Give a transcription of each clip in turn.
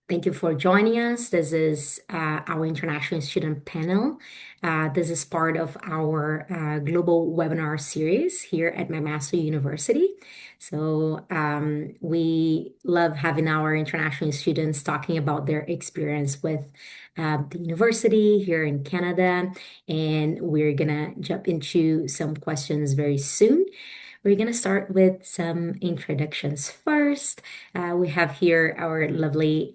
Thank you for joining us. This is our international student panel. This is part of our global webinar series here at McMaster University. We love having our international students talking about their experience with the university here in Canada. And we're going to jump into some questions very soon. We're going to start with some introductions first. We have here our lovely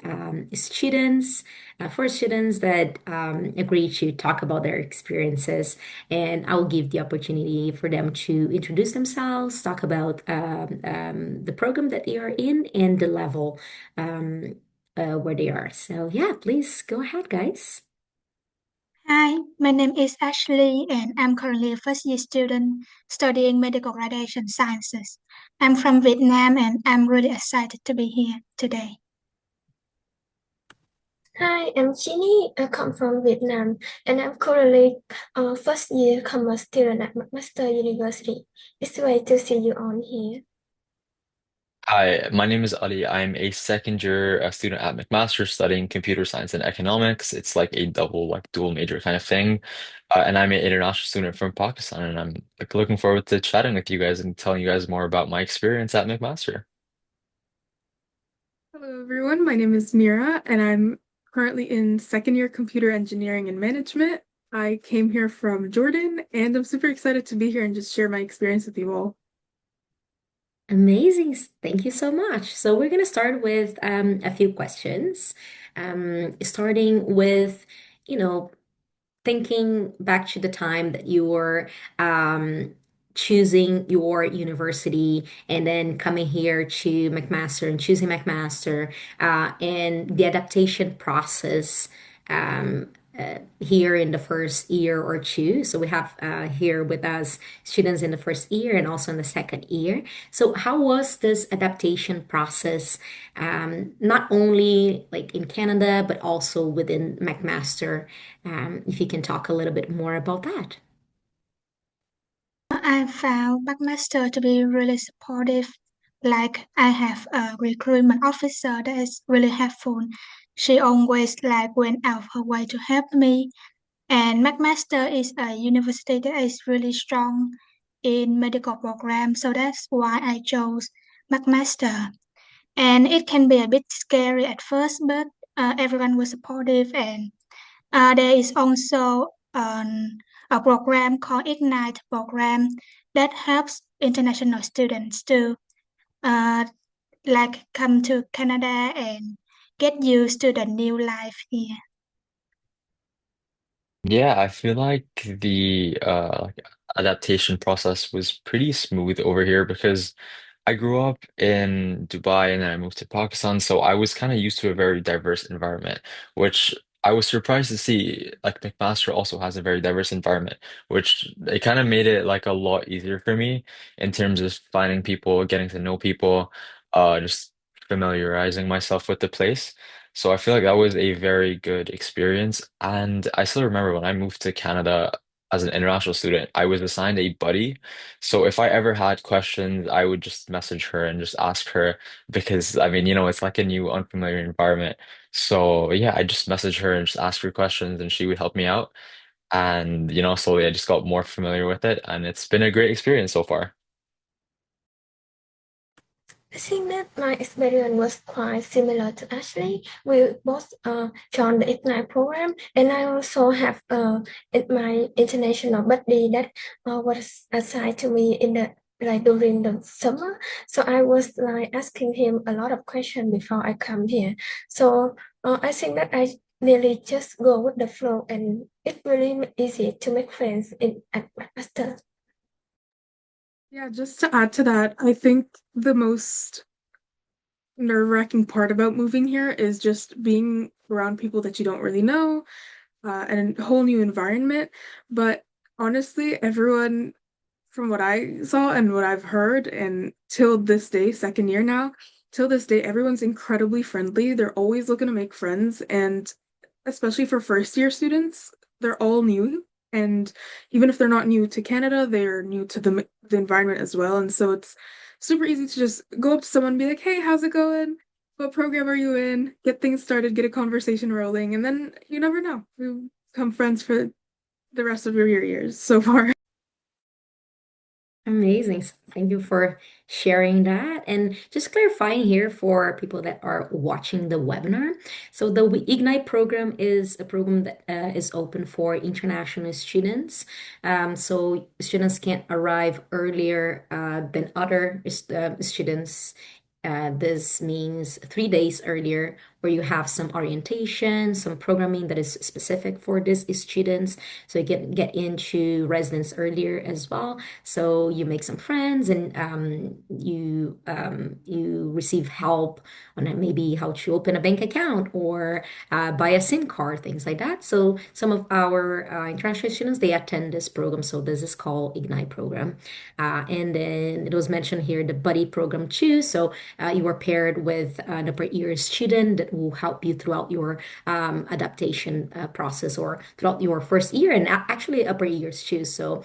students, four students that agree to talk about their experiences, and I'll give the opportunity for them to introduce themselves, talk about the program that they are in, and the level where they are. So, yeah, please go ahead, guys. Hi, my name is Ashley and I'm currently a first year student studying medical radiation sciences. I'm from Vietnam and I'm really excited to be here today. Hi, I'm Jenny. I come from Vietnam and I'm currently a first year commerce student at McMaster University. It's great to see you on here. Hi, my name is Ali. I'm a second year student at McMaster studying computer science and economics. It's like a double, like dual major kind of thing. And I'm an international student from Pakistan, and I'm like, looking forward to chatting with you guys and telling you guys more about my experience at McMaster. Hello, everyone. My name is Mira, and I'm currently in second year computer engineering and management. I came here from Jordan, and I'm super excited to be here and just share my experience with you all. Amazing. Thank you so much. So we're going to start with a few questions, starting with, you know, thinking back to the time that you were choosing your university and then coming here to McMaster and choosing McMaster and the adaptation process here in the first year or two. So we have here with us students in the first year and also in the second year. So how was this adaptation process, not only like in Canada, but also within McMaster? If you can talk a little bit more about that. I found McMaster to be really supportive. Like I have a recruitment officer that is really helpful. She always went out of her way to help me. And McMaster is a university that is really strong in medical program, so that's why I chose McMaster. And it can be a bit scary at first, but everyone was supportive. And there is also a program called Ignite program that helps international students to uh, come to Canada and get used to the new life here. Yeah, I feel like the adaptation process was pretty smooth over here because I grew up in Dubai and then I moved to Pakistan, so I was kind of used to a very diverse environment, which I was surprised to see. Like McMaster also has a very diverse environment, which it kind of made it like a lot easier for me in terms of finding people, getting to know people, just familiarizing myself with the place. So I feel like that was a very good experience. And I still remember when I moved to Canada as an international student, I was assigned a buddy. So if I ever had questions, I would just message her and just ask her because I mean, it's like a new unfamiliar environment. So yeah, I just message her and just ask her questions and she would help me out. And slowly I just got more familiar with it and it's been a great experience so far. I think that my experience was quite similar to Ashley. We both joined the Ignite program, and I also have my international buddy that was assigned to me in the like during the summer. So I was like asking him a lot of questions before I come here. So I think that I really just go with the flow, and it's really easy to make friends in at Master. Yeah, just to add to that, I think the most nerve-wracking part about moving here is just being around people that you don't really know, and a whole new environment. But honestly, everyone from what I saw and what I've heard, and till this day, second year now, till this day, everyone's incredibly friendly. They're always looking to make friends, and especially for first year students, they're all new. And even if they're not new to Canada, they're new to the environment as well. And so it's super easy to just go up to someone and be like, "Hey, how's it going?" what program are you in? Get things started, get a conversation rolling, and then you never know. We become friends for the rest of your years so far. Amazing. Thank you for sharing that. And just clarifying here for people that are watching the webinar. So the Ignite program is a program that is open for international students. So students can arrive earlier than other students. This means 3 days earlier, where you have some orientation, some programming that is specific for these students. So you can get into residence earlier as well. So you make some friends and you receive help on maybe how to open a bank account or buy a SIM card, things like that. So some of our international students they attend this program. So this is called Ignite program, and then it was mentioned here the buddy program too. So you are paired with an upper year student that will help you throughout your adaptation process or throughout your first year and actually upper years too. So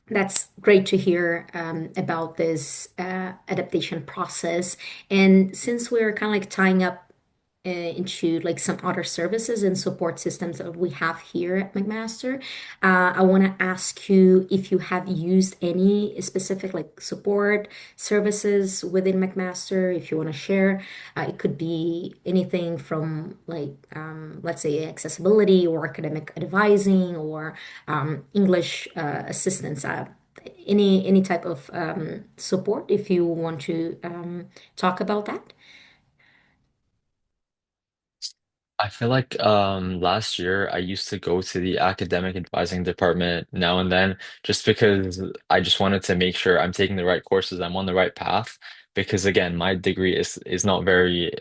that's great to hear about this adaptation process. And since we're kind of like tying up into like some other services and support systems that we have here at McMaster, I want to ask you if you have used any specific like support services within McMaster, if you want to share. It could be anything from like, let's say, accessibility or academic advising or English assistance. Any type of support if you want to talk about that. I feel like last year I used to go to the academic advising department now and then just because I just wanted to make sure I'm taking the right courses, I'm on the right path. Because again, my degree is not very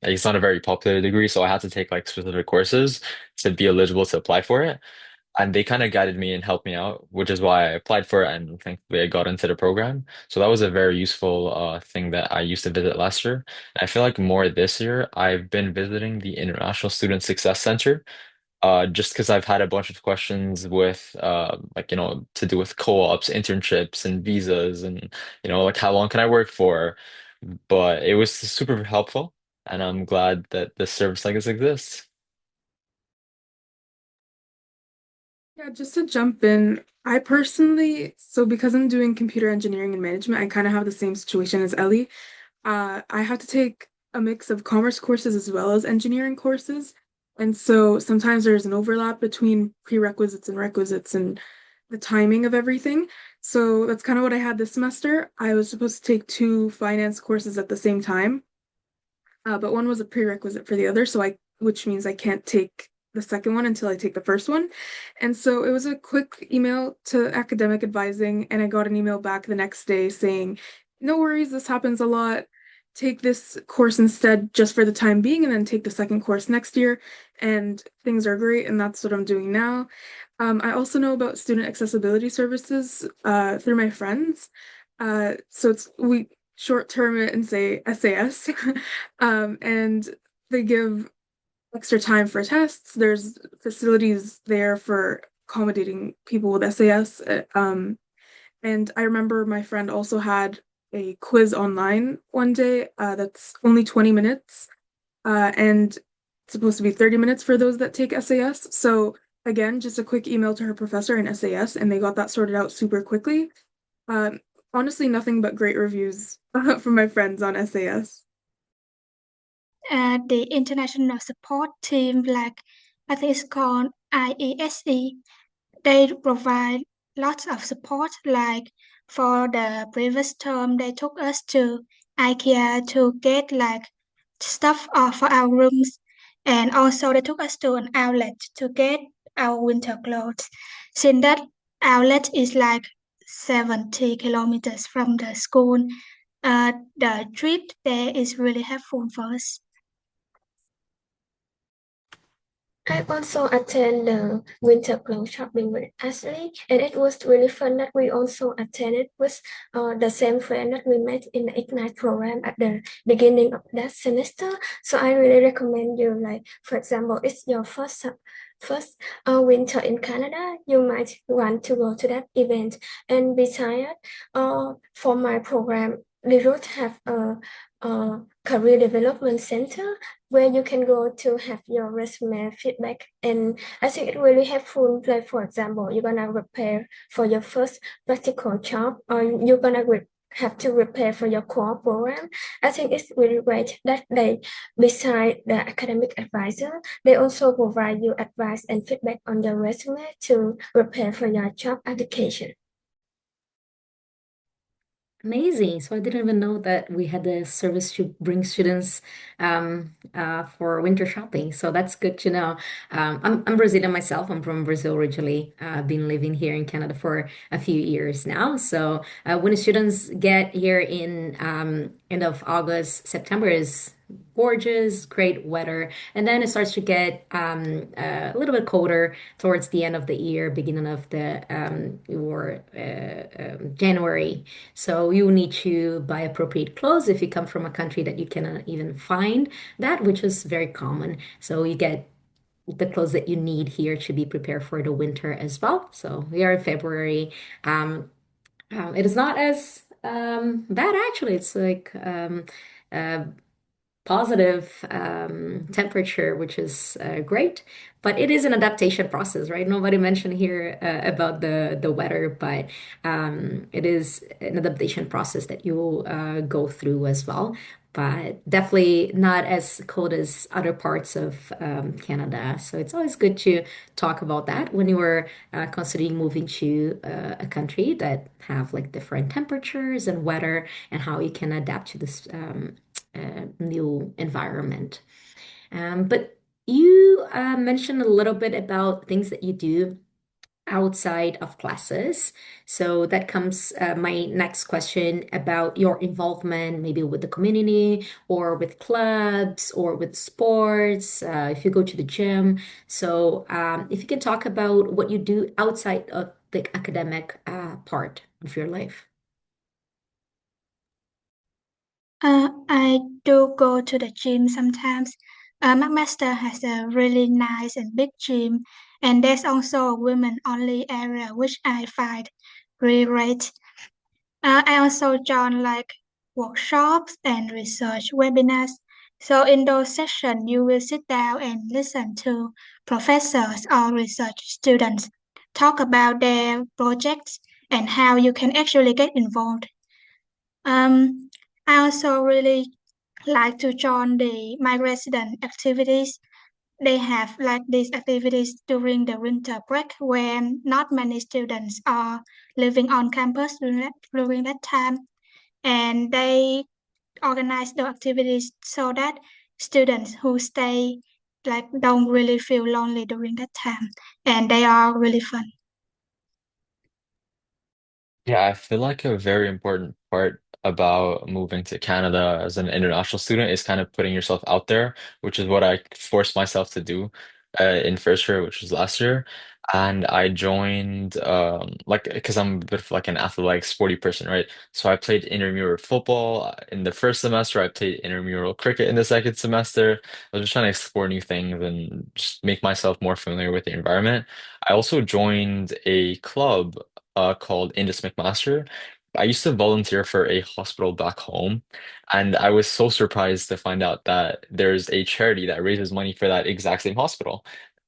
it's not a very popular degree, so I had to take like specific courses to be eligible to apply for it. And they kind of guided me and helped me out, which is why I applied for it and thankfully I got into the program. So that was a very useful thing that I used to visit last year. And I feel like more this year, I've been visiting the International Student Success Center just because I've had a bunch of questions with like, to do with co-ops, internships, and visas, and, like how long can I work for? But it was super helpful, and I'm glad that this service like this exists. Yeah, just to jump in, I personally, so because I'm doing computer engineering and management, I kind of have the same situation as Ellie. I have to take a mix of commerce courses as well as engineering courses. And so sometimes there's an overlap between prerequisites and requisites and the timing of everything. So that's kind of what I had this semester. I was supposed to take two finance courses at the same time, but one was a prerequisite for the other, which means I can't take the second one until I take the first one. And so it was a quick email to academic advising, and I got an email back the next day saying, no worries, this happens a lot. Take this course instead just for the time being, and then take the second course next year. And things are great, and that's what I'm doing now. I also know about student accessibility services through my friends. So we short term it and say SAS. And they give extra time for tests. There's facilities there for accommodating people with SAS. And I remember my friend also had a quiz online one day that's only 20 minutes, and it's supposed to be 30 minutes for those that take SAS. So again, just a quick email to her professor in SAS, and they got that sorted out super quickly. Um, Honestly, nothing but great reviews from my friends on SAS. The international support team, like I think it's called IESE, they provide lots of support. Like for the previous term, they took us to IKEA to get like stuff for our rooms, and also they took us to an outlet to get our winter clothes. Since that outlet is like 70 kilometers from the school, the trip there is really helpful for us. I also attend the winter clothes shopping with Ashley, and it was really fun that we also attended with the same friend that we met in the Ignite program at the beginning of that semester. So I really recommend you, like for example, it's your first winter in Canada, you might want to go to that event. And besides, for my program, Beirut have a career development center where you can go to have your resume feedback, and I think it really helpful. Like for example, you're gonna prepare for your first practical job, or you're gonna have to prepare for your core program. I think it's really great that they, beside the academic advisor, they also provide you advice and feedback on your resume to prepare for your job application. Amazing. So I didn't even know that we had the service to bring students for winter shopping. So that's good to know. I'm Brazilian myself. I'm from Brazil originally. I've been living here in Canada for a few years now. So when the students get here in end of August, September is gorgeous, great weather. And then it starts to get a little bit colder towards the end of the year, beginning of the or January. So you need to buy appropriate clothes if you come from a country that you cannot even find that, which is very common. So you get the clothes that you need here to be prepared for the winter as well. So we are in February. It is not as bad actually. It's like uh, positive temperature, which is great. But it is an adaptation process, right? Nobody mentioned here about the weather, but it is an adaptation process that you will go through as well. But definitely not as cold as other parts of Canada. So it's always good to talk about that when you are considering moving to a country that have like different temperatures and weather and how you can adapt to this new environment. But you mentioned a little bit about things that you do outside of classes. So that comes my next question about your involvement, maybe with the community or with clubs or with sports, if you go to the gym. So if you can talk about what you do outside of the academic part of your life. I do go to the gym sometimes. McMaster has a really nice and big gym, and there's also a women-only area which I find really great. I also join like workshops and research webinars. So in those sessions, you will sit down and listen to professors or research students talk about their projects and how you can actually get involved. Um, I also really like to join my resident activities. They have like these activities during the winter break when not many students are living on campus during that time, and they organize the activities so that students who stay like don't really feel lonely during that time, and they are really fun. Yeah, I feel like a very important part about moving to Canada as an international student is kind of putting yourself out there, which is what I forced myself to do in first year, which was last year. And I joined like because I'm a bit of like an athletic sporty person, right? So I played intramural football in the first semester. I played intramural cricket in the second semester. I was just trying to explore new things and just make myself more familiar with the environment. I also joined a club called McMaster. I used to volunteer for a hospital back home, and I was so surprised to find out that there's a charity that raises money for that exact same hospital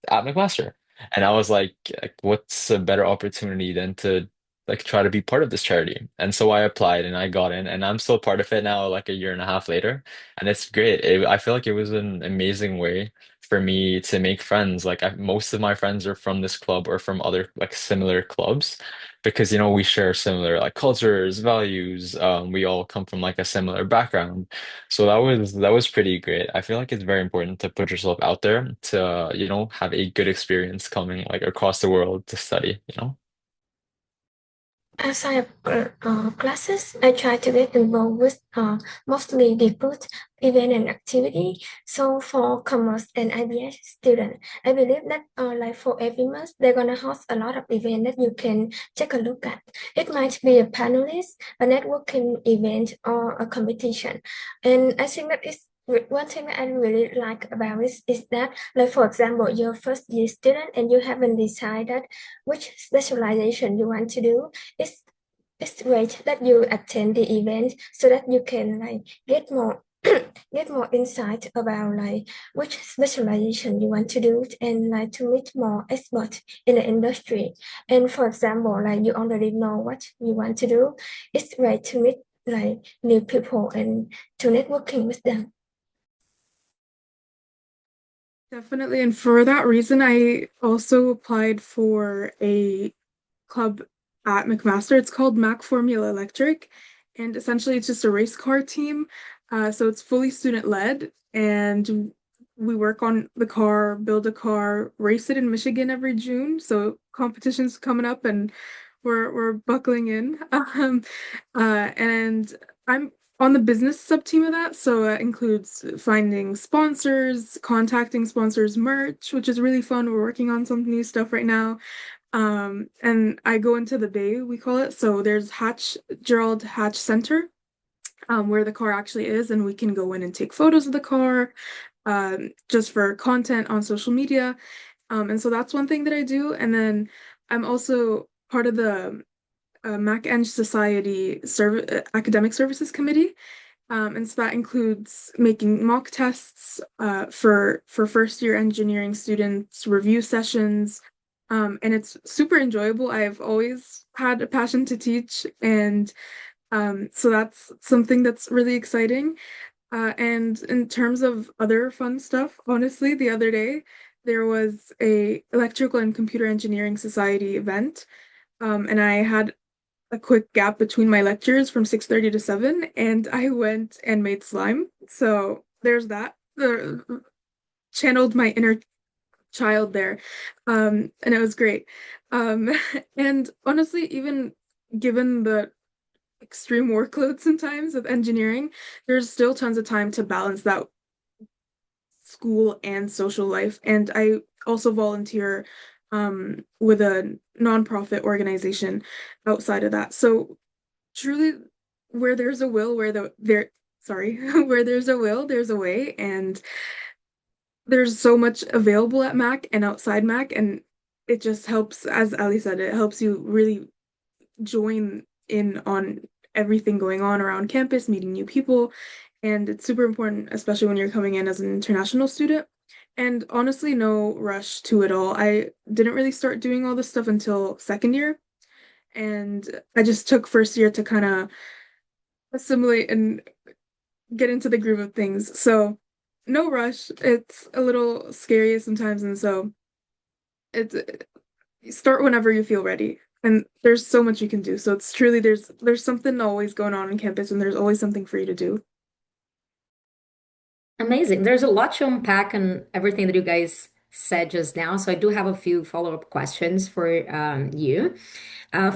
at McMaster. And I was like, what's a better opportunity than to like try to be part of this charity? And so I applied and I got in, and I'm still part of it now, like a year and a half later. And it's great. I feel like it was an amazing way for me to make friends. Like most of my friends are from this club or from other like similar clubs because we share similar like cultures, values. We all come from like a similar background. So that was pretty great. I feel like it's very important to put yourself out there to, have a good experience coming like across the world to study. Outside of classes, I try to get involved with mostly debut event and activity. So for commerce and IBS students, I believe that like for every month, they're gonna host a lot of events that you can take a look at. It might be a panelist, a networking event, or a competition. And I think that is one thing that I really like about it is that, like for example, you're first year student and you haven't decided which specialization you want to do. It's it's great that you attend the event so that you can like get more get more insight about like which specialization you want to do and like to meet more experts in the industry. And for example, like you already know what you want to do. It's great to meet like new people and to networking with them. Definitely. And for that reason, I also applied for a club at McMaster. It's called Mac Formula Electric. And essentially, it's just a race car team. So it's fully student led. And we work on the car, build a car, race it in Michigan every June. So competition's coming up and we're buckling in. And I'm on the business sub team of that. So that includes finding sponsors, contacting sponsors, merch, which is really fun. We're working on some new stuff right now. And I go into the bay, we call it. So there's Gerald Hatch Center, where the car actually is, and we can go in and take photos of the car, just for content on social media. And so that's one thing that I do. And then I'm also part of the Mac Eng Society Academic Services Committee. And so that includes making mock tests for first year engineering students, review sessions, and it's super enjoyable. I've always had a passion to teach, and so that's something that's really exciting. And in terms of other fun stuff, honestly, the other day there was a Electrical and Computer Engineering Society event, and I had a quick gap between my lectures from 6:30 to 7, and I went and made slime. So there's that. Channeled my inner child there. And it was great. Um, and honestly, even given the extreme workload sometimes with engineering, there's still tons of time to balance that school and social life. And I also volunteer with a nonprofit organization outside of that. So truly, where there's a will, sorry, where there's a will, there's a way, and there's so much available at Mac and outside Mac, and it just helps, as Ali said, it helps you really join in on everything going on around campus, meeting new people, and it's super important, especially when you're coming in as an international student. And honestly, no rush to it all. I didn't really start doing all this stuff until second year, and I just took first year to kind of assimilate and get into the groove of things. So no rush. It's a little scary sometimes, and so it's start whenever you feel ready. And there's so much you can do. So it's truly there's something always going on campus, and there's always something for you to do. Amazing. There's a lot to unpack and everything that you guys said just now. So I do have a few follow-up questions for you.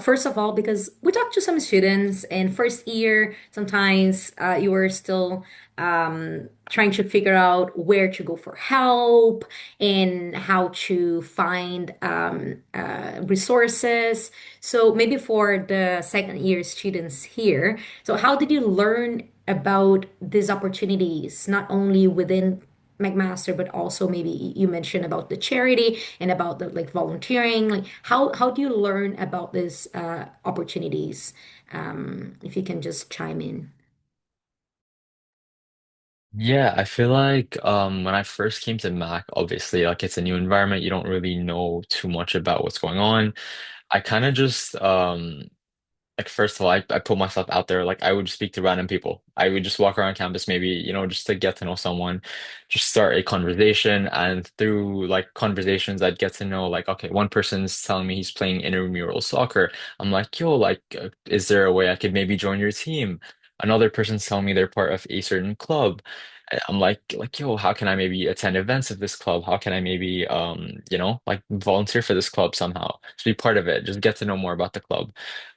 First of all, because we talked to some students in first year, sometimes you are still trying to figure out where to go for help and how to find resources. So maybe for the second year students here, so how did you learn about these opportunities, not only within McMaster, but also maybe you mentioned about the charity and about the like volunteering. Like how do you learn about these opportunities? If you can just chime in. Yeah, I feel like when I first came to Mac, obviously like it's a new environment, you don't really know too much about what's going on. I kind of just like first of all, I put myself out there. Like I would speak to random people. I would just walk around campus, maybe, just to get to know someone, just start a conversation. And through like conversations, I'd get to know like, okay, one person's telling me he's playing intramural soccer. I'm like, yo, like, is there a way I could maybe join your team? Another person's telling me they're part of a certain club. I'm like, yo, how can I maybe attend events of this club? How can I maybe, like volunteer for this club somehow? Just be part of it. Just get to know more about the club.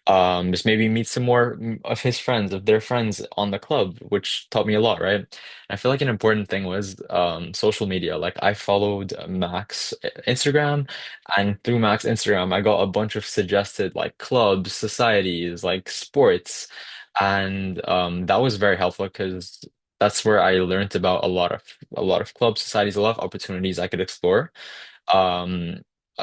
Just maybe meet some more of his friends, of their friends on the club, which taught me a lot, right? I feel like an important thing was social media. Like I followed Max Instagram, and through Max Instagram, I got a bunch of suggested like clubs, societies, like sports, and that was very helpful because that's where I learned about a lot of club societies, a lot of opportunities I could explore, um,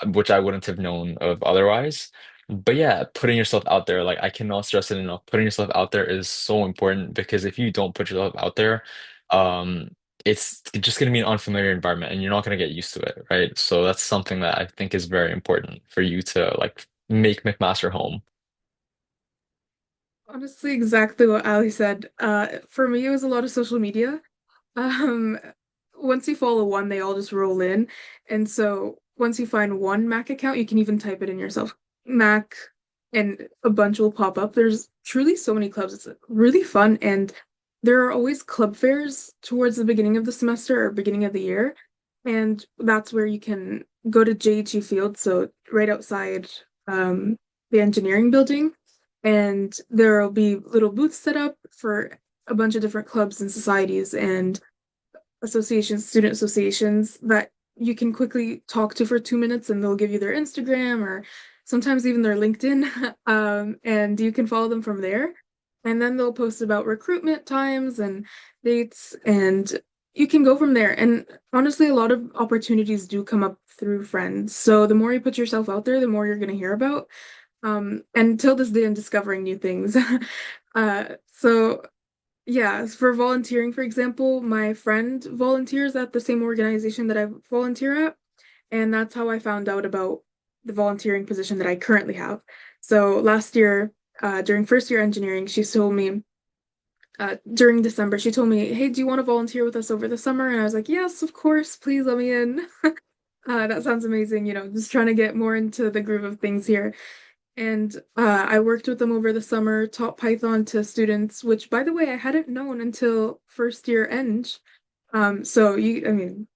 which I wouldn't have known of otherwise. But yeah, putting yourself out there, like I cannot stress it enough. Putting yourself out there is so important because if you don't put yourself out there, um, it's just going to be an unfamiliar environment and you're not going to get used to it, right? So that's something that I think is very important for you to like make McMaster home. Honestly, exactly what Ali said. For me, it was a lot of social media. Um, Once you follow one, they all just roll in. And so once you find one Mac account, you can even type it in yourself, Mac, and a bunch will pop up. There's truly so many clubs. It's really fun. And there are always club fairs towards the beginning of the semester or beginning of the year. And that's where you can go to JHU Field, so right outside the engineering building. And there will be little booths set up for a bunch of different clubs and societies and associations, student associations that you can quickly talk to for 2 minutes and they'll give you their Instagram or sometimes even their LinkedIn. And you can follow them from there. And then they'll post about recruitment times and dates, and you can go from there. And honestly, a lot of opportunities do come up through friends. So the more you put yourself out there, the more you're going to hear about. And till this day, I'm discovering new things. So yeah, for volunteering, for example, my friend volunteers at the same organization that I volunteer at, and that's how I found out about the volunteering position that I currently have. So last year, during first year engineering, she told me, during December, she told me, "Hey, do you want to volunteer with us over the summer?" And I was like, "Yes, of course, please let me in." That sounds amazing, just trying to get more into the groove of things here. And I worked with them over the summer, taught Python to students, which, by the way, I hadn't known until first year Eng. I mean,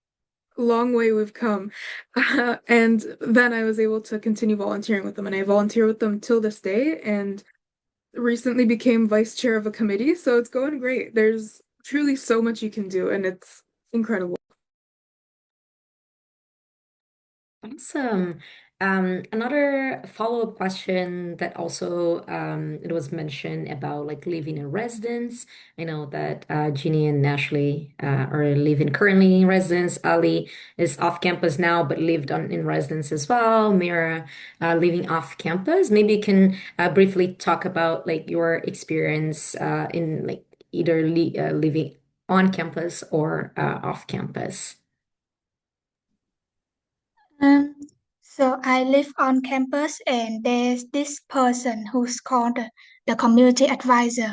long way we've come. And then I was able to continue volunteering with them, and I volunteer with them till this day, and recently became vice chair of a committee. So it's going great. There's truly so much you can do, and it's incredible. Awesome. Another follow-up question that also it was mentioned about like living in residence. I know that Jeannie and Ashley are living currently in residence. Ali is off campus now, but lived on in residence as well. Mira living off campus. Maybe you can briefly talk about like your experience in like either living on campus or off campus. Um, so I live on campus, and there's this person who's called the community advisor,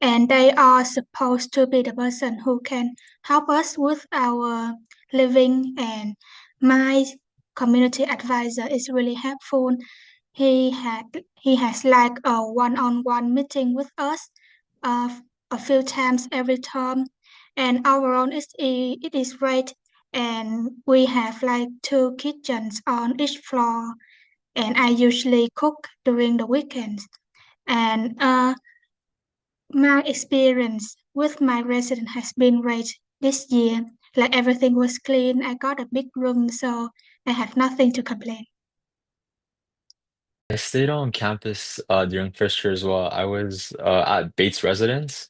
and they are supposed to be the person who can help us with our living. And my community advisor is really helpful. He has like a one-on-one meeting with us, uh, a few times every term, and overall it is great. And we have like two kitchens on each floor, and I usually cook during the weekends. And my experience with my resident has been great this year. Like everything was clean. I got a big room, so I have nothing to complain. I stayed on campus during first year as well. I was at Bates Residence,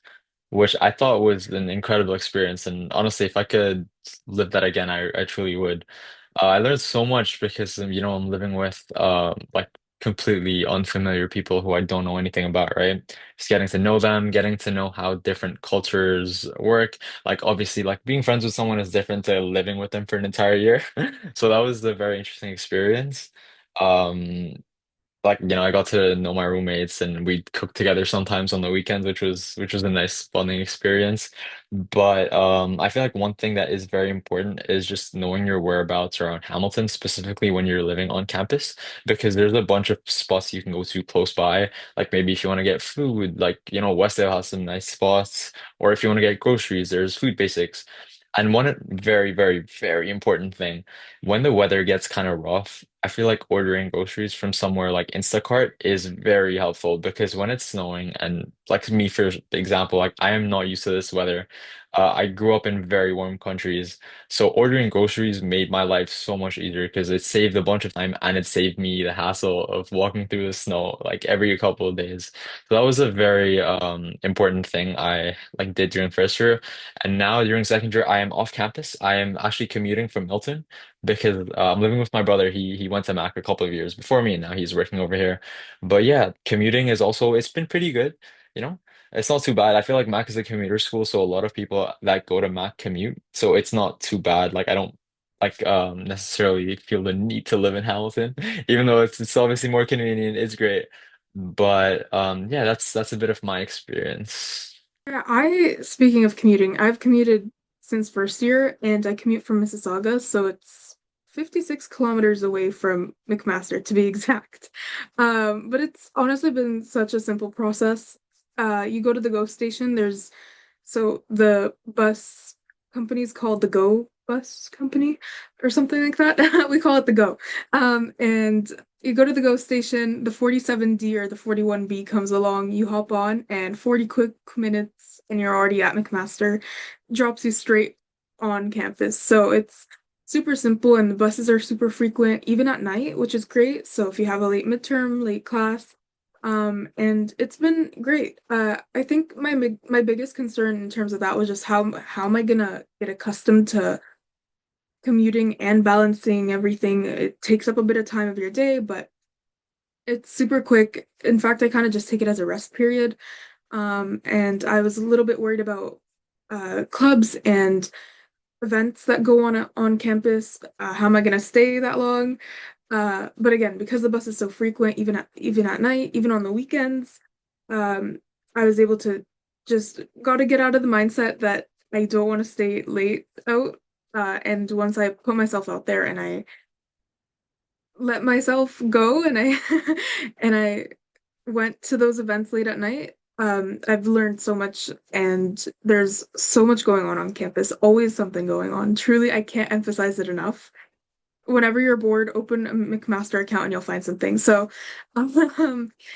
which I thought was an incredible experience. And honestly, if I could live that again, I truly would. I learned so much because I'm living with like completely unfamiliar people who I don't know anything about, right? Just getting to know them, getting to know how different cultures work. Like obviously, like being friends with someone is different to living with them for an entire year. So that was a very interesting experience. Um, I got to know my roommates and we'd cook together sometimes on the weekends, which was a nice bonding experience. But I feel like one thing that is very important is just knowing your whereabouts around Hamilton, specifically when you're living on campus, because there's a bunch of spots you can go to close by. Like maybe if you want to get food, like Westdale has some nice spots, or if you want to get groceries, there's Food Basics. And one very, very, very important thing, when the weather gets kind of rough, I feel like ordering groceries from somewhere like Instacart is very helpful because when it's snowing and like me, for example, like I am not used to this weather. I grew up in very warm countries, so ordering groceries made my life so much easier because it saved a bunch of time and it saved me the hassle of walking through the snow like every couple of days. So that was a very important thing I like did during first year. And now during second year, I am off campus. I am actually commuting from Milton because I'm living with my brother. He went to Mac a couple of years before me, and now he's working over here. But yeah, commuting is also it's been pretty good, you know. It's not too bad. I feel like Mac is a commuter school, so a lot of people that go to Mac commute, so it's not too bad. Like I don't like necessarily feel the need to live in Hamilton, even though it's obviously more convenient. It's great, but yeah, that's a bit of my experience. Yeah, speaking of commuting, I've commuted since first year and I commute from Mississauga, so it's 56 kilometers away from McMaster to be exact. But it's honestly been such a simple process. You go to the GO station, so the bus company's called the GO Bus Company or something like that. We call it the GO. And you go to the GO station, the 47D or the 41B comes along, you hop on, and 40 quick minutes and you're already at McMaster, drops you straight on campus. So it's super simple and the buses are super frequent, even at night, which is great. So if you have a late midterm, late class, and it's been great. I think my biggest concern in terms of that was just how am I gonna get accustomed to commuting and balancing everything. It takes up a bit of time of your day, but it's super quick. In fact, I kind of just take it as a rest period. And I was a little bit worried about clubs and events that go on campus. How am I gonna stay that long? But again, because the bus is so frequent, even at night, even on the weekends, um, I was able to just got to get out of the mindset that I don't want to stay late out. And once I put myself out there and I let myself go and I and I went to those events late at night, I've learned so much and there's so much going on campus, always something going on. Truly, I can't emphasize it enough. Whenever you're bored, open a McMaster account and you'll find something. So,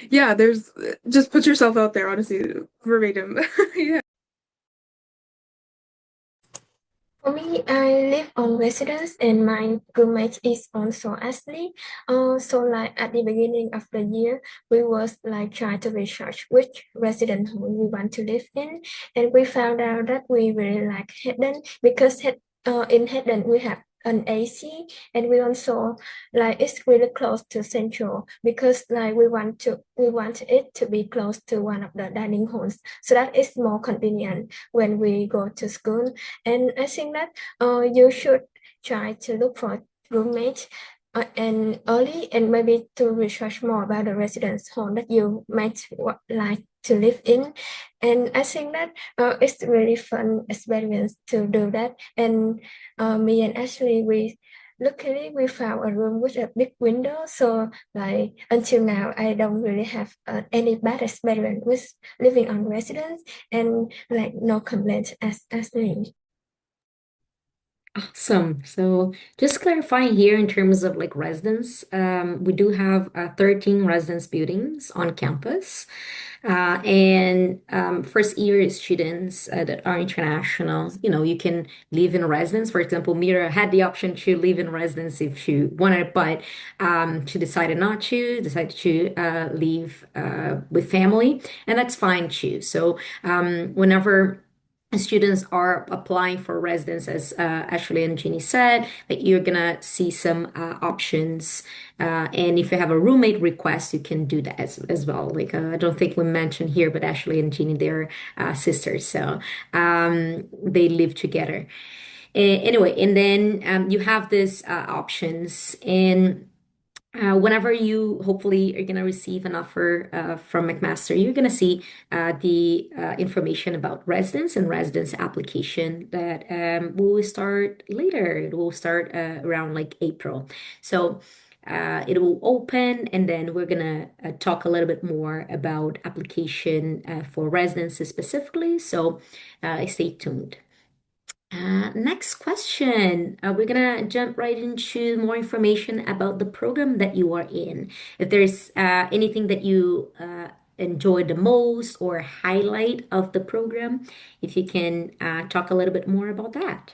yeah, there's just put yourself out there, honestly, verbatim. Yeah. For me, I live on residence and my roommate is also Ashley. So like at the beginning of the year, we was like trying to research which residence hall we want to live in, and we found out that we really like Hayden because in Hayden we have an AC, and we also like it's really close to Central because like we want it to be close to one of the dining halls, so that is more convenient when we go to school. And I think that you should try to look for roommates and early and maybe to research more about the residence hall that you might like to live in. And I think that it's really fun experience to do that. And me and Ashley, luckily we found a room with a big window. So like until now, I don't really have any bad experience with living on residence and like no complaints as Ashley. Awesome. So just clarifying here in terms of like residence, we do have 13 residence buildings on campus. And first year students that are international, you can live in residence. For example, Mira had the option to live in residence if she wanted, but she decided not to, decided to live with family, and that's fine too. So whenever students are applying for residence, as Ashley and Jeannie said, that you're gonna see some options. And if you have a roommate request, you can do that as well. Like I don't think we mentioned here, but Ashley and Jeannie, they're sisters, so they live together. Anyway, and then you have these options, and whenever you hopefully are going to receive an offer from McMaster, you're going to see the information about residence and residence application that will start later. It will start around like April. So it will open, and then we're going to talk a little bit more about application for residences specifically. So stay tuned. Next question. We're gonna jump right into more information about the program that you are in. If there's anything that you enjoy the most or highlight of the program, if you can talk a little bit more about that.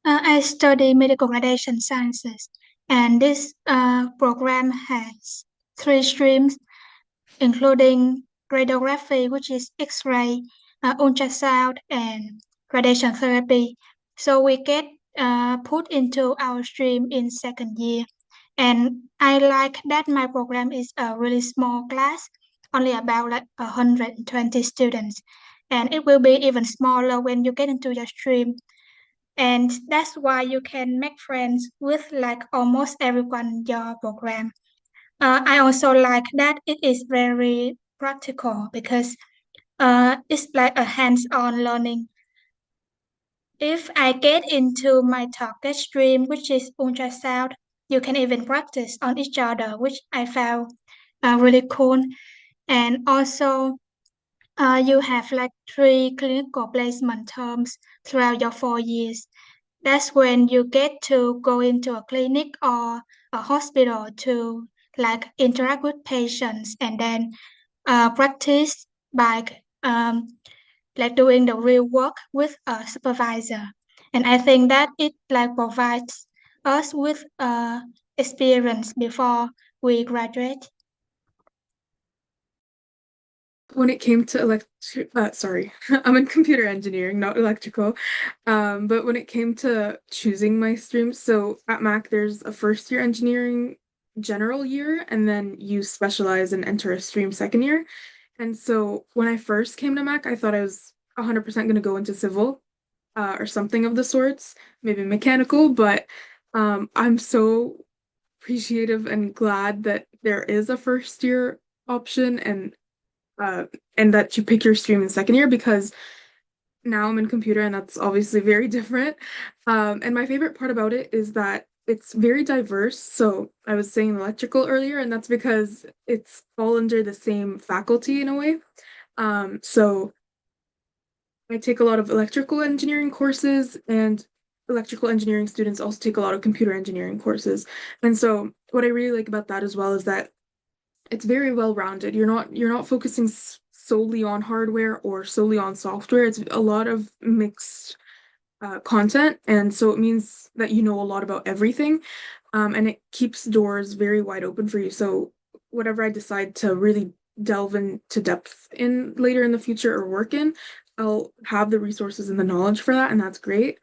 I study medical radiation sciences, and this program has three streams, including radiography, which is X-ray, ultrasound, and radiation therapy. So we get put into our stream in second year. And I like that my program is a really small class, only about like 120 students. And it will be even smaller when you get into your stream. And that's why you can make friends with like almost everyone in your program. I also like that it is very practical because it's like a hands-on learning. If I get into my target stream, which is ultrasound, you can even practice on each other, which I found really cool. And also, you have like three clinical placement terms throughout your 4 years. That's when you get to go into a clinic or a hospital to like interact with patients and then practice by like doing the real work with a supervisor. And I think that it like provides us with experience before we graduate. When it came to sorry, I'm in computer engineering, not electrical. But when it came to choosing my stream, so at Mac, there's a first year engineering general year, and then you specialize and enter a stream second year. And so when I first came to Mac, I thought I was 100% going to go into civil, or something of the sorts, maybe mechanical, but I'm so appreciative and glad that there is a first year option uh, and that you pick your stream in second year because now I'm in computer and that's obviously very different. And my favorite part about it is that it's very diverse. So I was saying electrical earlier, and that's because it's all under the same faculty in a way. So I take a lot of electrical engineering courses, and electrical engineering students also take a lot of computer engineering courses. And so what I really like about that as well is that it's very well rounded. You're not focusing solely on hardware or solely on software. It's a lot of mixed content, and so it means that you know a lot about everything, and it keeps doors very wide open for you. So whatever I decide to really delve into depth in later in the future or work in, I'll have the resources and the knowledge for that, and that's great.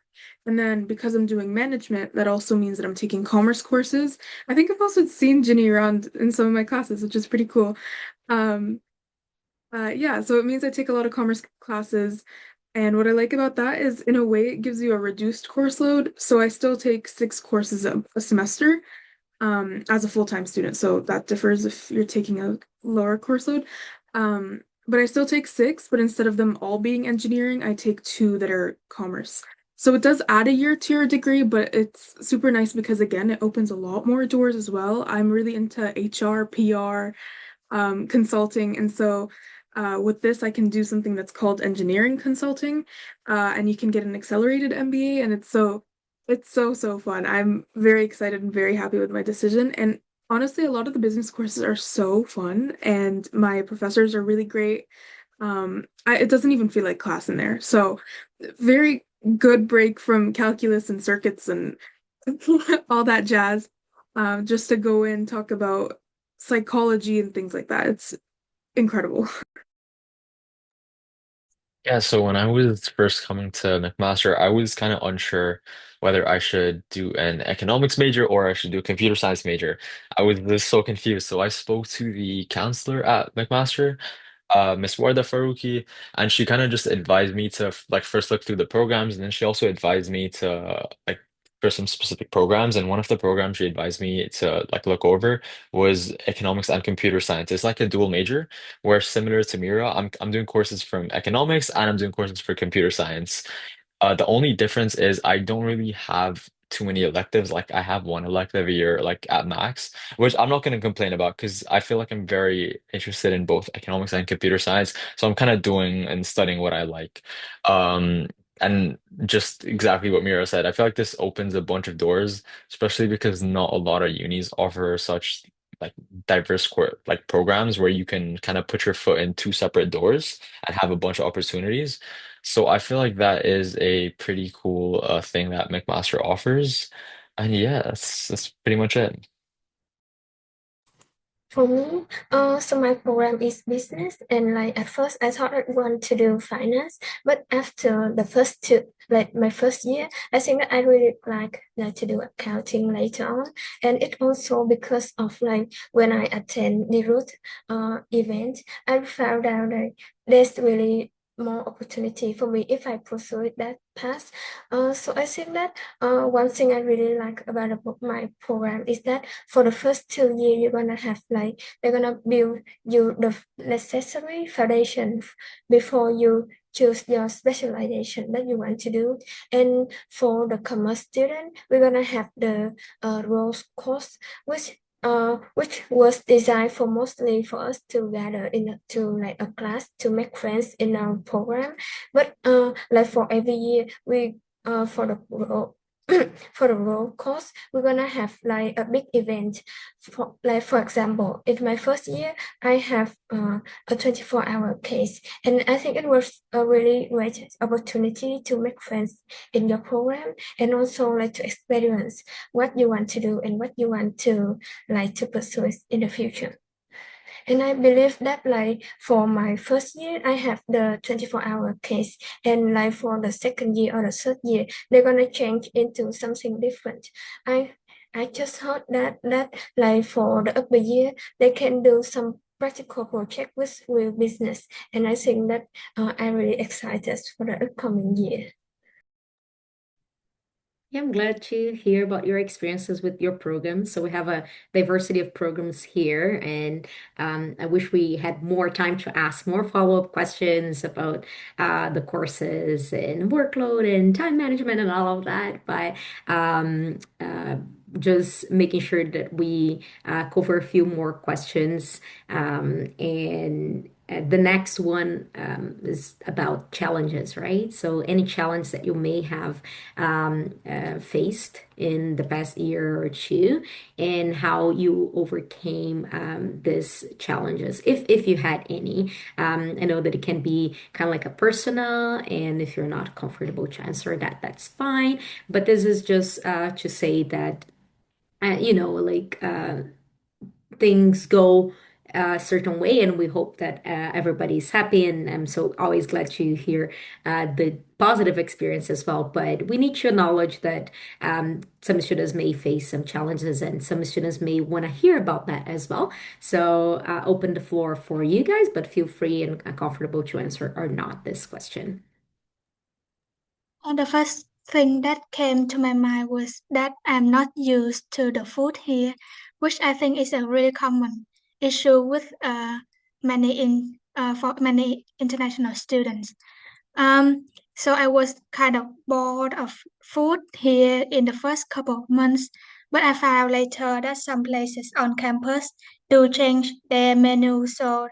And then because I'm doing management, that also means that I'm taking commerce courses. I think I've also seen Ginny around in some of my classes, which is pretty cool. Um, yeah, so it means I take a lot of commerce classes. And what I like about that is, in a way, it gives you a reduced course load. So I still take 6 courses a semester, as a full-time student. So that differs if you're taking a lower course load. But I still take 6, but instead of them all being engineering, I take 2 that are commerce. So it does add a year to your degree, but it's super nice because, again, it opens a lot more doors as well. I'm really into HR, PR, consulting. And so with this, I can do something that's called engineering consulting, and you can get an accelerated MBA, and it's so fun. I'm very excited and very happy with my decision. And honestly, a lot of the business courses are so fun, and my professors are really great. It doesn't even feel like class in there. So very good break from calculus and circuits and all that jazz. Just to go in, talk about psychology and things like that. It's incredible. Yeah, so when I was first coming to McMaster, I was kind of unsure whether I should do an economics major or I should do a computer science major. I was just so confused. So I spoke to the counselor at McMaster, Miss Warda Faruqi, and she kind of just advised me to like first look through the programs, and then she also advised me to like for some specific programs. And one of the programs she advised me to like look over was economics and computer science. It's like a dual major, where similar to Mira, I'm doing courses from economics and I'm doing courses for computer science. The only difference is I don't really have too many electives. Like I have one elective a year, like at max, which I'm not going to complain about because I feel like I'm very interested in both economics and computer science. So I'm kind of doing and studying what I like. Um, and just exactly what Mira said, I feel like this opens a bunch of doors, especially because not a lot of unis offer such like diverse like programs where you can kind of put your foot in two separate doors and have a bunch of opportunities. So I feel like that is a pretty cool thing that McMaster offers. And yeah, that's pretty much it. For me, so my program is business, and like at first I thought I want to do finance, but after the first two, like my first year, I think that I really like to do accounting later on, and it also because of like when I attend the root event, I found out that there's really more opportunity for me if I pursue that path. So I think that one thing I really like about my program is that for the first 2 years, you're gonna have like they're gonna build you the necessary foundation before you choose your specialization that you want to do. And for the commerce student, we're gonna have the roles course, which was designed for mostly for us to gather to like a class to make friends in our program. But like for every year, we for the role for the role course, we're gonna have like a big event. For example, in my first year, I have a 24-hour case, and I think it was a really great opportunity to make friends in your program, and also like to experience what you want to do and what you want to like to pursue in the future. And I believe that like for my first year, I have the 24-hour case. And like for the second year or the third year, they're gonna change into something different. I I just heard that like for the upper year, they can do some practical project with business. And I think that I'm really excited for the upcoming year. Yeah, I'm glad to hear about your experiences with your programs. So we have a diversity of programs here, and I wish we had more time to ask more follow-up questions about the courses and workload and time management and all of that. But just making sure that we cover a few more questions. And the next one is about challenges, right? So any challenge that you may have faced in the past year or two, and how you overcame these challenges, if you had any. I know that it can be kind of like a personal, and if you're not comfortable to answer that, that's fine. But this is just to say that like things go a certain way, and we hope that everybody's happy. And I'm so always glad to hear the positive experience as well. But we need to acknowledge that some students may face some challenges, and some students may want to hear about that as well. So open the floor for you guys, but feel free and comfortable to answer or not this question. And the first thing that came to my mind was that I'm not used to the food here, which I think is a really common issue with many in for many international students. So I was kind of bored of food here in the first couple of months, but I found later that some places on campus do change their menu, so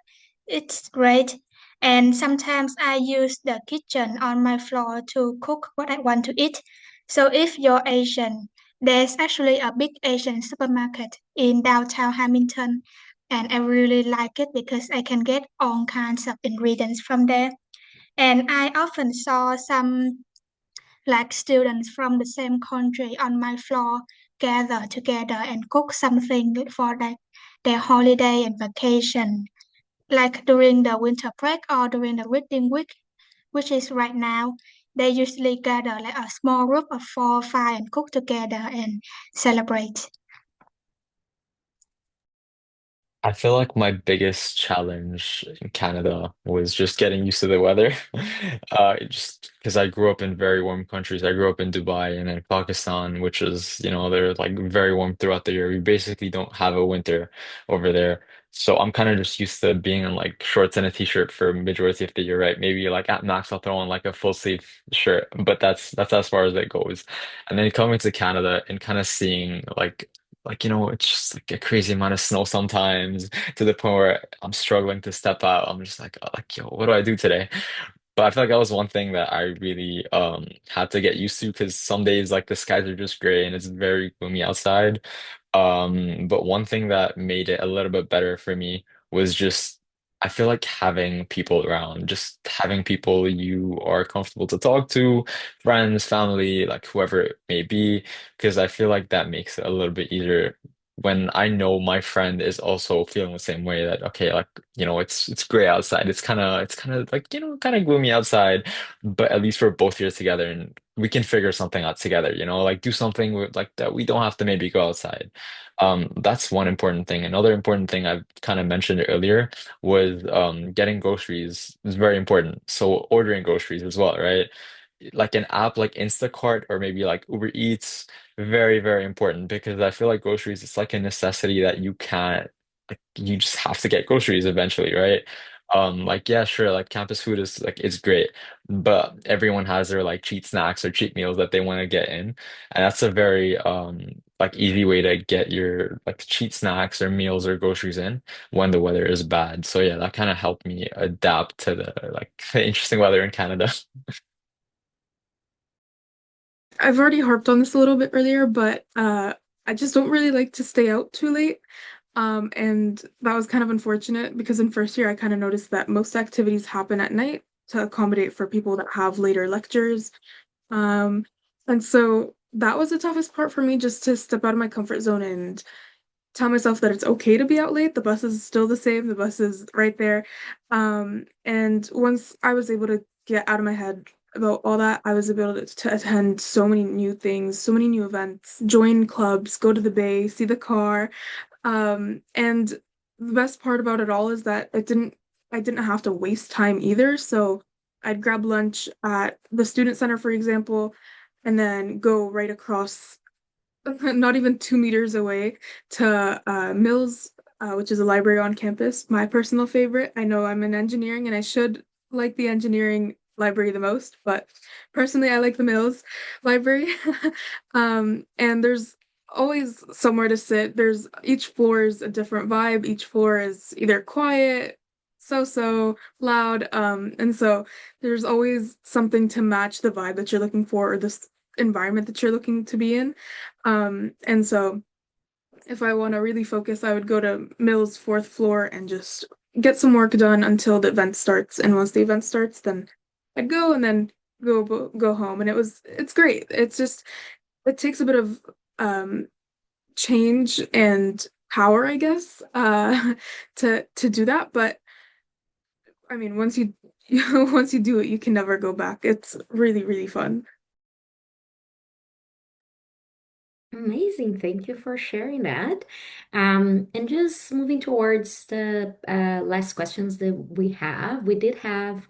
it's great. And sometimes I use the kitchen on my floor to cook what I want to eat. So if you're Asian, there's actually a big Asian supermarket in downtown Hamilton, and I really like it because I can get all kinds of ingredients from there. And I often saw some like students from the same country on my floor gather together and cook something for like their holiday and vacation, like during the winter break or during the reading week, which is right now. They usually gather like a small group of 4 or 5 and cook together and celebrate. I feel like my biggest challenge in Canada was just getting used to the weather. Just because I grew up in very warm countries. I grew up in Dubai and in Pakistan, which is, they're like very warm throughout the year. We basically don't have a winter over there. So I'm kind of just used to being in like shorts and a t-shirt for majority of the year, right? Maybe like at max I'll throw on like a full sleeve shirt, but that's as far as it goes. And then coming to Canada and kind of seeing it's just like a crazy amount of snow sometimes to the point where I'm struggling to step out. I'm just like, yo, what do I do today? But I feel like that was one thing that I really had to get used to because some days like the skies are just gray and it's very gloomy outside. But one thing that made it a little bit better for me was just I feel like having people around, just having people you are comfortable to talk to, friends, family, like whoever it may be, because I feel like that makes it a little bit easier when I know my friend is also feeling the same way that okay, like it's gray outside. It's kind of like kind of gloomy outside, but at least we're both here together and we can figure something out together. Like do something like that. We don't have to maybe go outside. That's one important thing. Another important thing I've kind of mentioned earlier was getting groceries is very important. So ordering groceries as well, right? Like an app like Instacart or maybe like Uber Eats, very, very important because I feel like groceries, it's like a necessity that you can't, like, you just have to get groceries eventually, right? Like, yeah, sure, like campus food is like, it's great, but everyone has their like cheat snacks or cheat meals that they want to get in. And that's a very, like easy way to get your like cheat snacks or meals or groceries in when the weather is bad. So yeah, that kind of helped me adapt to the like the interesting weather in Canada. I've already harped on this a little bit earlier, but I just don't really like to stay out too late. And that was kind of unfortunate because in first year I kind of noticed that most activities happen at night to accommodate for people that have later lectures. Um, and so that was the toughest part for me, just to step out of my comfort zone and tell myself that it's okay to be out late. The bus is still the same, the bus is right there. And once I was able to get out of my head about all that, I was able to attend so many new things, so many new events, join clubs, go to the bay, see the car. And the best part about it all is that I didn't have to waste time either. So I'd grab lunch at the student center, for example, and then go right across not even 2 meters away to Mills, which is a library on campus. My personal favorite. I know I'm in engineering and I should like the engineering library the most, but personally, I like the Mills library. And there's always somewhere to sit. There's each floor is a different vibe. Each floor is either quiet, so loud. And so there's always something to match the vibe that you're looking for or this environment that you're looking to be in. And so if I want to really focus, I would go to Mill's fourth floor and just get some work done until the event starts. And once the event starts, then I'd go and then go home. And it's great. It's just it takes a bit of um change and power, I guess, to do that. But I mean, once you once you do it, you can never go back. It's really, really fun. Amazing. Thank you for sharing that. And just moving towards the last questions that we did have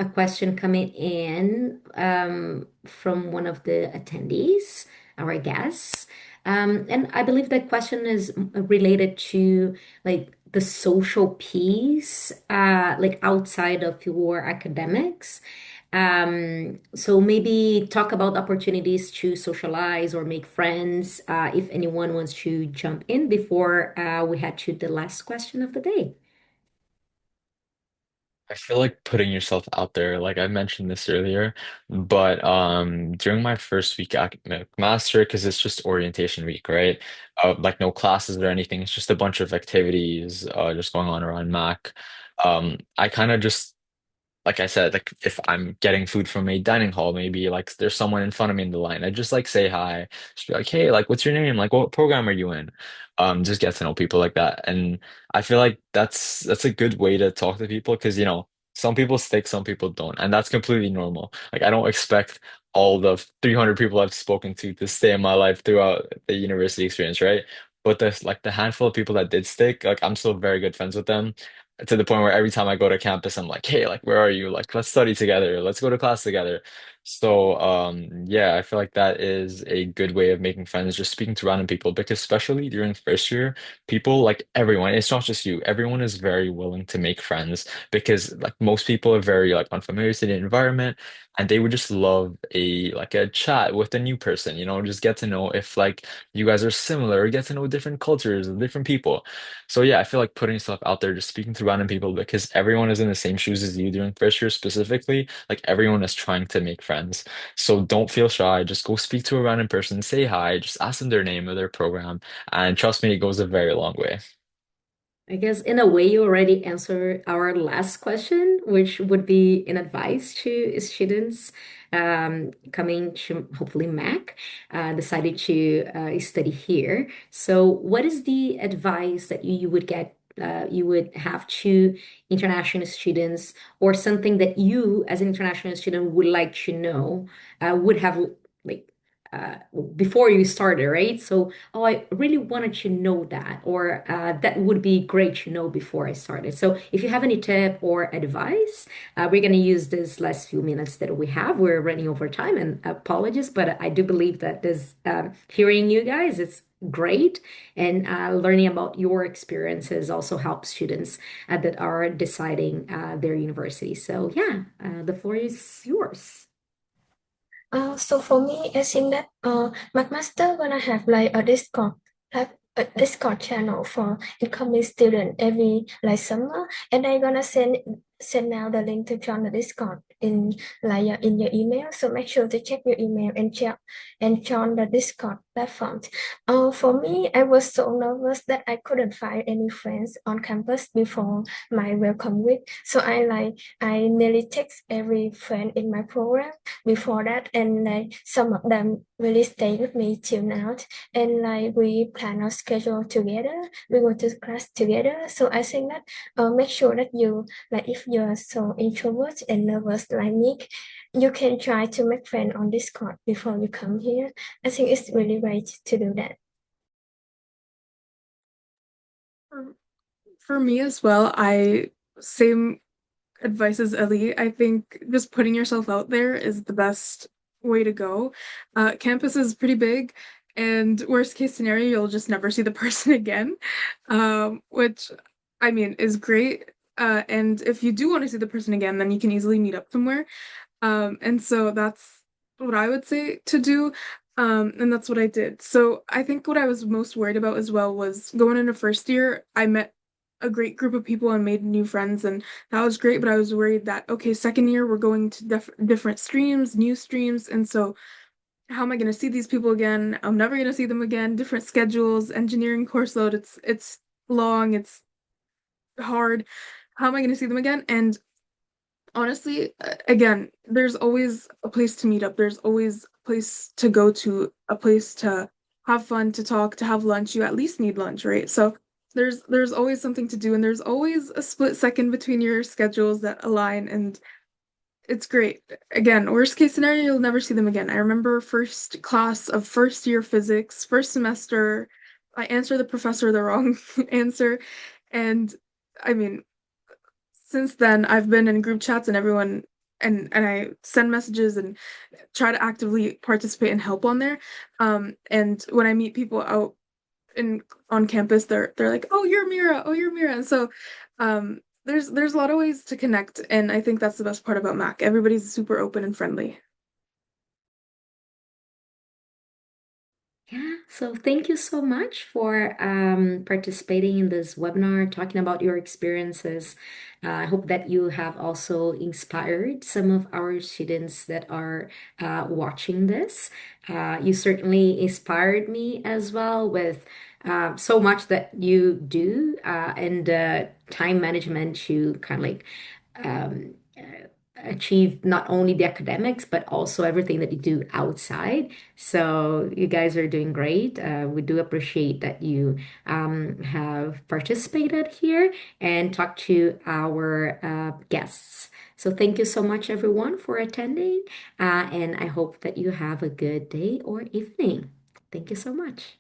a question coming in from one of the attendees, our guests. And I believe that question is related to like the social piece, like outside of your academics. So maybe talk about opportunities to socialize or make friends, if anyone wants to jump in before we head to the last question of the day. I feel like putting yourself out there, like I mentioned this earlier, but during my first week at McMaster, because it's just orientation week, right? Like no classes or anything, it's just a bunch of activities just going on around Mac. I kind of just like I said, like if I'm getting food from a dining hall, maybe like there's someone in front of me in the line, I just like say hi, just be like, hey, like what's your name? Like what program are you in? Just get to know people like that. And I feel like that's a good way to talk to people because some people stick, some people don't, and that's completely normal. Like I don't expect all the 300 people I've spoken to stay in my life throughout the university experience, right? But there's like the handful of people that did stick, like I'm still very good friends with them to the point where every time I go to campus, I'm like, hey, like, where are you? Like, let's study together. Let's go to class together. So, yeah, I feel like that is a good way of making friends, just speaking to random people, because especially during first year, people like everyone, it's not just you, everyone is very willing to make friends because like most people are very like unfamiliar to the environment and they would just love a chat with a new person, just get to know if like you guys are similar or get to know different cultures and different people. So yeah, I feel like putting yourself out there, just speaking to random people because everyone is in the same shoes as you during first year specifically. Like everyone is trying to make friends. So don't feel shy. Just go speak to a random person, say hi, just ask them their name or their program, and trust me, it goes a very long way. I guess in a way you already answered our last question, which would be an advice to students coming to hopefully Mac, decided to study here. So, what is the advice that you would get? You would have to international students, or something that you, as an international student, would like to know, would have like uh, before you started, right? So, oh, I really wanted to know that, or that would be great to know before I started. So, if you have any tip or advice, we're going to use this last few minutes that we have. We're running over time, and apologies, but I do believe that this hearing you guys is great, and learning about your experiences also helps students that are deciding their university. So, yeah, the floor is yours. So for me, I think that McMaster gonna have like a Discord channel for incoming student every like summer, and I gonna send now the link to join the Discord in like in your email. So make sure to check your email and check and join the Discord platform. For me, I was so nervous that I couldn't find any friends on campus before my welcome week. So I nearly text every friend in my program before that, and like some of them really stay with me till now, and like we plan our schedule together, we go to class together. So I think that make sure that you, like if you're so introvert and nervous like me, you can try to make friends on Discord before you come here. I think it's really great to do that. For, for me as well, I same advice as Ellie. I think just putting yourself out there is the best way to go. Campus is pretty big, and worst case scenario, you'll just never see the person again, which I mean is great. And if you do want to see the person again, then you can easily meet up somewhere. And so that's what I would say to do. And that's what I did. So I think what I was most worried about as well was going into first year, I met a great group of people and made new friends, and that was great. But I was worried that, okay, second year we're going to different streams, new streams. And so how am I going to see these people again? I'm never going to see them again. Different schedules, engineering course load. It's long, it's hard. How am I going to see them again? And honestly, again, there's always a place to meet up. There's always a place to go to, a place to have fun, to talk, to have lunch. You at least need lunch, right? So there's always something to do, and there's always a split second between your schedules that align, and it's great. Again, worst case scenario, you'll never see them again. I remember first class of first year physics, first semester, I answered the professor the wrong answer, and I mean, since then I've been in group chats and everyone and I send messages and try to actively participate and help on there. And when I meet people out in on campus, they're like, "Oh, you're Mira. Oh, you're Mira." And so there's a lot of ways to connect, and I think that's the best part about Mac. Everybody's super open and friendly. Yeah, so thank you so much for participating in this webinar, talking about your experiences. I hope that you have also inspired some of our students that are watching this. You certainly inspired me as well with so much that you do and time management to kind of like achieve not only the academics but also everything that you do outside. So you guys are doing great. We do appreciate that you have participated here and talked to our guests. So thank you so much, everyone, for attending, and I hope that you have a good day or evening. Thank you so much.